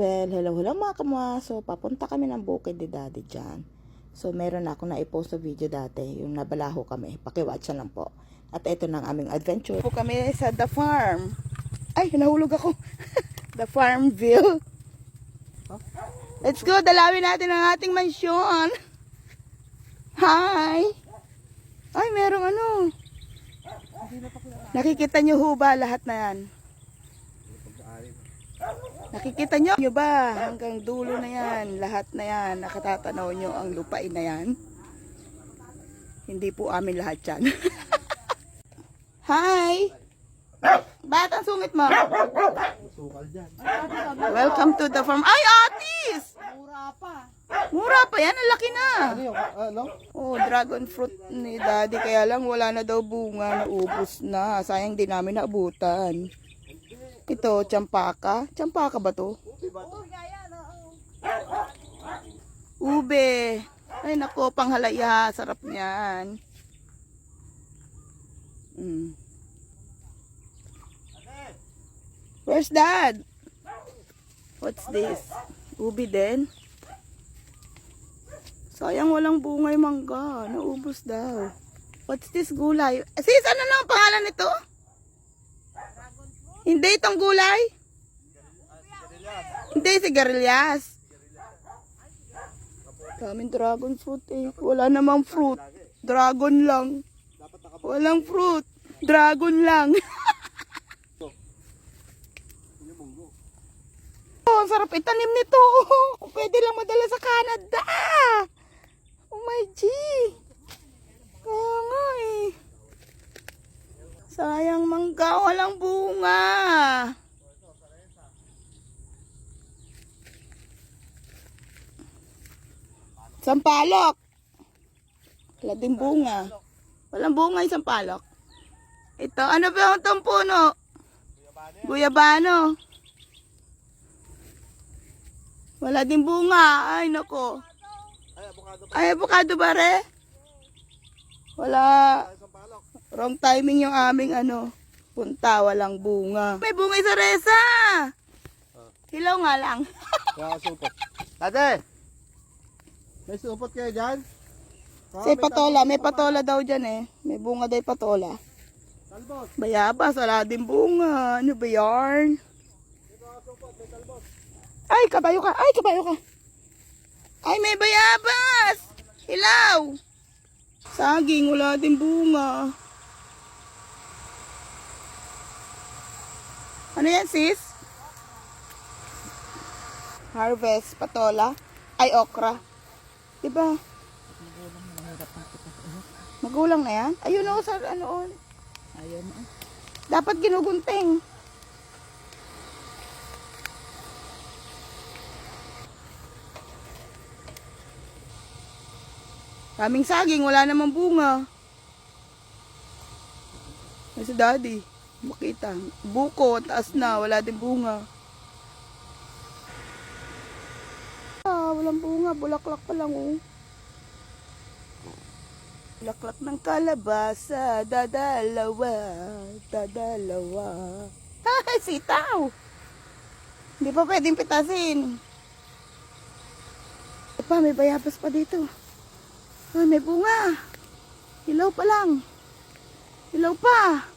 Well, hello mga kamwaso. Papunta kami ng bukid ni Daddy dyan. So, meron ako na i-post na video dati. Yung nabalaho kami. Pakiwatch lang po. At ito na ang aming adventure. Po kami sa The Farm. Ay, nahulog ako. The Farmville. Let's go. Dalawin natin ang ating mansyon. Hi. Ay, merong ano. Nakikita nyo ho ba lahat na yan? Nakikita nyo ba hanggang dulo na yan, lahat na yan, nakatatanaw nyo ang lupain na yan? Hindi po amin lahat yan. Hi! Ba't ang sungit mo? Welcome to the farm. Ay, Atis! Mura pa. Mura pa yan, ang laki na. Ano? Oh, dragon fruit ni Daddy, kaya lang wala na daw bunga, naubos na. Sayang di namin naabutan. Ito, tsampaka. Tsampaka ba to? Ube. Ay nako, panghalaya. Sarap niyan. Where's Dad? What's this? Ube din? Sayang walang bunga yung mangga. Naubos daw. What's this gulay? Sis, ano na ang pangalan nito? Hindi itong gulay? Hindi, sigarilyas. Daming dragon fruit eh. Wala namang fruit. Dragon lang. Walang fruit. Dragon lang. Oh, ang sarap itanim nito. Kung pwede lang madala sa Canada. Oh my G. Kaya nga eh. Sayang mangga, walang bunga. Sampalok. Wala din bunga. Walang bunga yung sampalok. Ito, ano ba itong puno? Guyabano. Wala din bunga. Ay, nako. Ay, avocado ba re? Wala. Wrong timing yung aming punta, walang bunga. May bunga sa resa. Hilaw nga lang. Kaya supot. Ate! May supot kayo dyan? Si patola, may patola daw dyan eh. May bunga daw yung patola. Talbos! Bayabas, wala din bunga. Ano ba yarn? Ay, kabayo ka. Ay, kabayo ka. Ay, may bayabas. Hilaw. Saging, wala din bunga. Ano yan, sis? Harvest, patola. Ay, okra. Diba? Magulang na yan? Ayun o, sa ano. Ayun o. Dapat ginugunting. Kaming saging, wala namang bunga. Ay, si Daddy. Makita. Buko, taas na. Wala din bunga. Ah, walang bunga. Bulaklak pa lang, oh. Bulaklak ng kalabasa. Dadalawa. Dadalawa. Ay, sitaw. Hindi pa pwedeng pitasin. Pa, may bayabas pa dito. Ay, may bunga. Hilaw pa lang. Hilaw pa.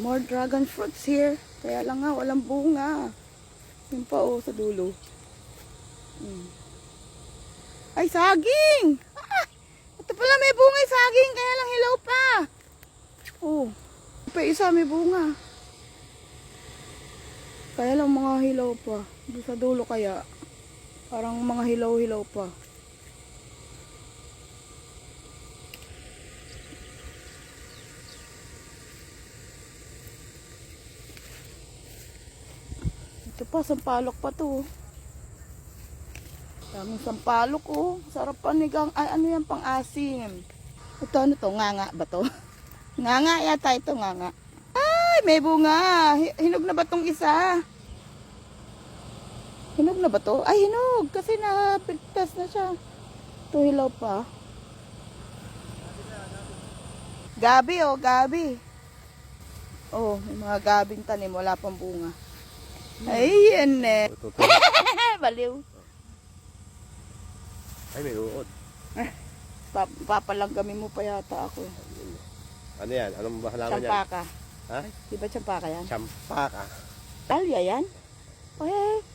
More dragon fruits here. Kaya lang nga, walang bunga. Yun pa oh, sa dulo. Ay, saging! Ah, ito pala may bunga yung saging. Kaya lang hilaw pa. Oh, pa isa may bunga. Kaya lang mga hilaw pa. Doon sa dulo kaya. Parang mga hilaw-hilaw pa. Ito pa, sampalok pa to. Daming sampalok oh. Sarap panigang. Ay, ano yan, pang-asim. Ito, ano to? Nganga ba to? Nganga yata ito, nganga. Ay, may bunga. Hinog na ba tong isa? Hinog na ba to? Ay, hinog. Kasi napigtas na siya. Ito, hilaw pa. Gabi oh, gabi. Oh, may mga gabing tanim. Wala pang bunga. Ayan eh. Tutulog. Baliw. Ay, may uod. Papalanggamin mo pa yata ako. Ano yan? Anong halaman yan? Champaka. Ha? Di ba champaka yan? Champaka. Dahlia yan?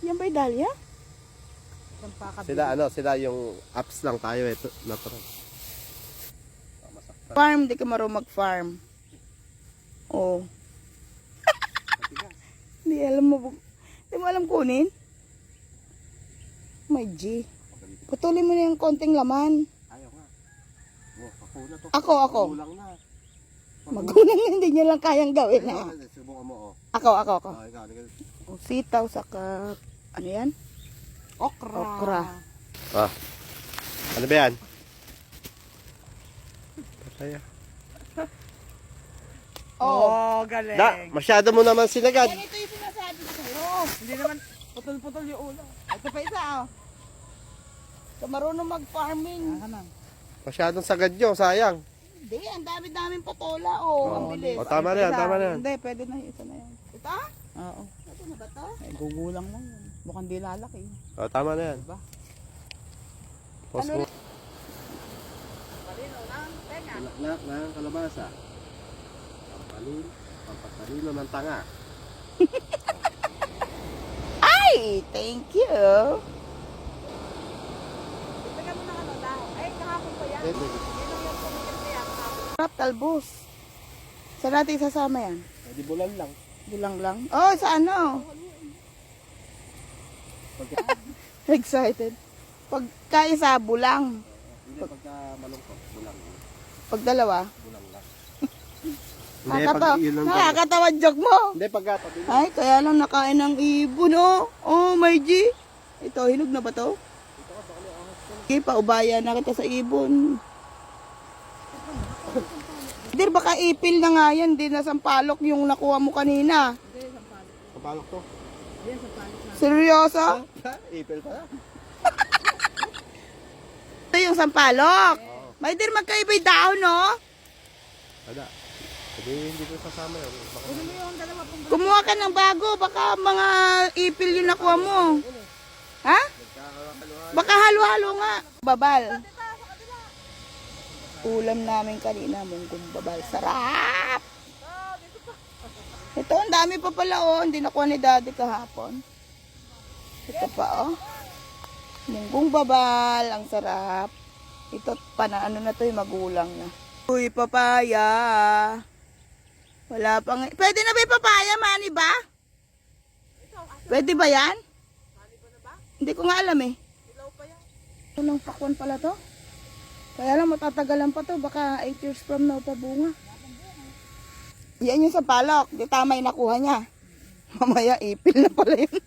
Yan ba yung dahlia? Champaka. Sila yung apps lang tayo ito. Natural. Farm, di ka marunong mag-farm. Oo. Hindi alam mo. Hindi mo alam kunin? May G. Putulin mo na yung konting laman. Ayaw nga. Pakuna to. Ako. Magulang na. Magulang na, hindi niya lang kayang gawin. Ha? Subukan mo, oh. Ako. Ikaw. Sitaw, saka, ano yan? Okra. Ah. Ano ba yan? Pasaya. Oh, galing. Masyado mo naman sinagad. Ito yung sinasabi ko sa'yo. Hindi naman putol-putol yung ulo. Ito pa isa, oh. Ka marunong mag-farming. Masyadong sagad nyo, sayang. Hindi, ang dami-daming patola, oh. Ang bilis. O, tama na yan. Hindi, pwede na. Isa na yan. Ito? Oo. Ito na ba to? Gugulang lang yun. Mukhang di lalaki. O, tama na yan. Diba? Post mo. Marino lang, tenga. Lahat ng kalabasa. Pampatalino ng tanga. Ay, thank you. Tignan mo na ano daw. Ay, kahapon pa yan. Sarap talbos. Saan natin isasama yan? Hindi bulan lang. Bulang lang. Oh, sa ano? Excited. Pagka isa, bulang. Hindi, pagka malungkot, bulang. Pag dalawa. Bulang lang. Nakakatawa joke mo. Hindi, pagka tabi. Ay, kaya lang nakain ng ibon, oh. Oh, may G. Ito, hinog na ba to? Okay, paubaya na kita sa ibon. Dir, baka ipil na nga yan. Di na sampalok yung nakuha mo kanina. Kapalok to. Seryoso? Ipil pa. Ito yung sampalok. May dir, magkaiba yung dahon, no? Wala. Hindi ko sasama yun. Baka Kumuha ka ng bago. Baka mga ipil yung nakuha mo. Ha? Baka halo-halo nga. Babal. Ulam namin kanina, munggong babal. Sarap! Ito, ang dami pa pala, oh. Hindi nakuha ni Daddy kahapon. Ito pa, oh. Munggong babal. Ang sarap. Ito, ano na to, yung magulang na. Uy, papaya. Wala pang... Pwede na ba yung papaya, Mani ba? Pwede ba yan? Hindi ko nga alam eh. Ito ng pakwan pala to. Kaya lang matatagalan pa to. Baka 8 years from now pa bunga. Yan yung sa palok. Di tama yung nakuha niya. Mamaya ipil na pala yun.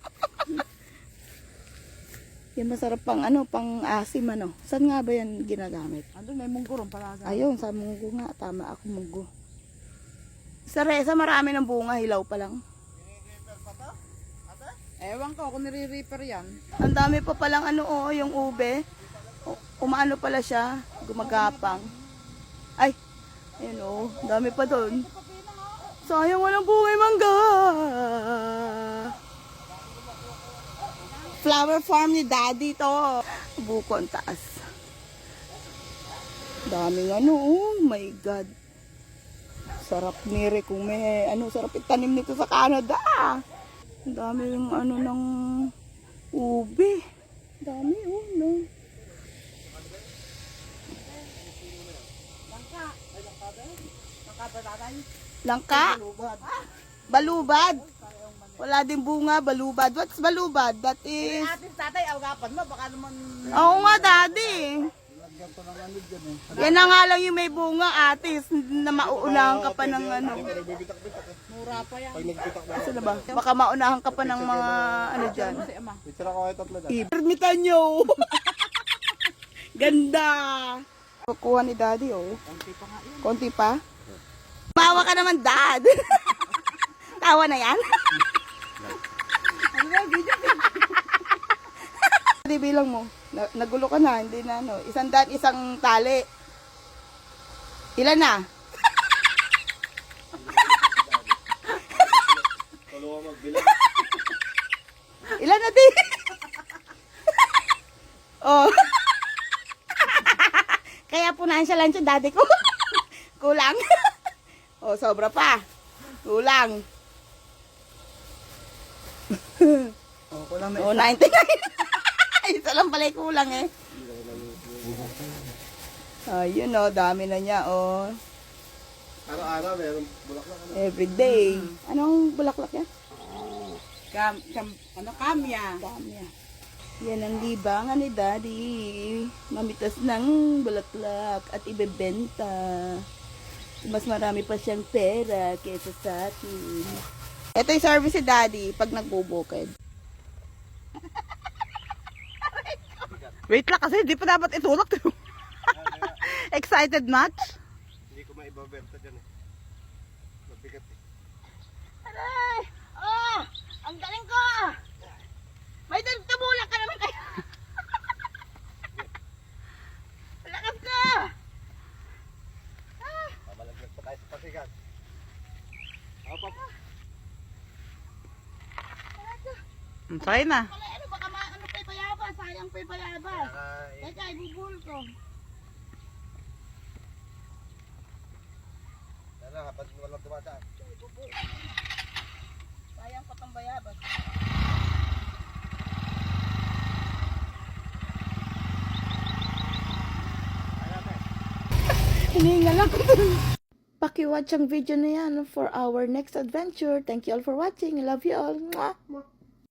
Yan masarap pang pang asim ano. Saan nga ba yan ginagamit? Andun may mungkurong palaga. Ayun, sa munggo nga. Tama ako munggo. Sa resa marami ng bunga. Hilaw pa lang. Ewan ko kung nire-reaper yan. Ang dami pa palang yung ube. Umaano pala siya. Gumagapang. Ay, ayun dami pa doon. Sayang walang bunga yung mangga. Flower farm ni Daddy to. Buko ang taas. Daming oh my God. Sarap nire kung may sarap itanim nito sa Canada. Ang dami yung ng ube. Dami no. Langka? Balubad. Wala din bunga, balubad. What's balubad? That is... Ating tatay, awagapan mo. Baka naman... Oo nga, Daddy. Yan na nga lang yung may bunga, atis. Na mauunahan ka pa ng Mura pa yan. pag nagpitak na. Saan ba? Baka maunahan ka pa ng mga dyan. Si Ama. Picture ako ay tatlo dyan. Ipermitan nyo. Ganda. Kukuha ni Daddy, Konti pa nga yun. Konti pa? Mawa ka naman, Dad. Tawa na yan? Ano ba, video? Hindi bilang mo. Nagulo ka na, hindi na 100, isang tali. Ilan na? Tulungan magbilang. Wala na din. Oh. Kaya punahan siya lang siya, daddy ko. Kulang. Oh, sobra pa. Kulang. Oh, kulang na Oh, 99. Isa lang pala yung kulang eh. Ayun oh, dami na niya oh. Araw-araw meron bulaklak. Every day. Anong bulaklak yan? Kamya. Dami yan. Yan ang libangan ni Daddy. Mamitas ng bulaklak at ibebenta. Mas marami pa siyang pera kaysa sa atin. Ito yung service si Daddy pag nagbubukid. Wait lang kasi hindi pa dapat itulak. Excited much? Hindi ko maibabenta dyan eh. Mabigat eh. Aray! Oh! Ang galing ko! May tumulak ka naman kayo! Lakas ka! Mamalaglag pa tayo sa pasigan. Opo. Sakay na. Ano baka ano pa payaba? Sayang pa payaba. Teka, ibubul ko. Ano, habang walang dumadaan. Sayang pa pang bayabas. Hininga lang. Paki-watch ang video na yan for our next adventure. Thank you all for watching. I love you all. Mwah!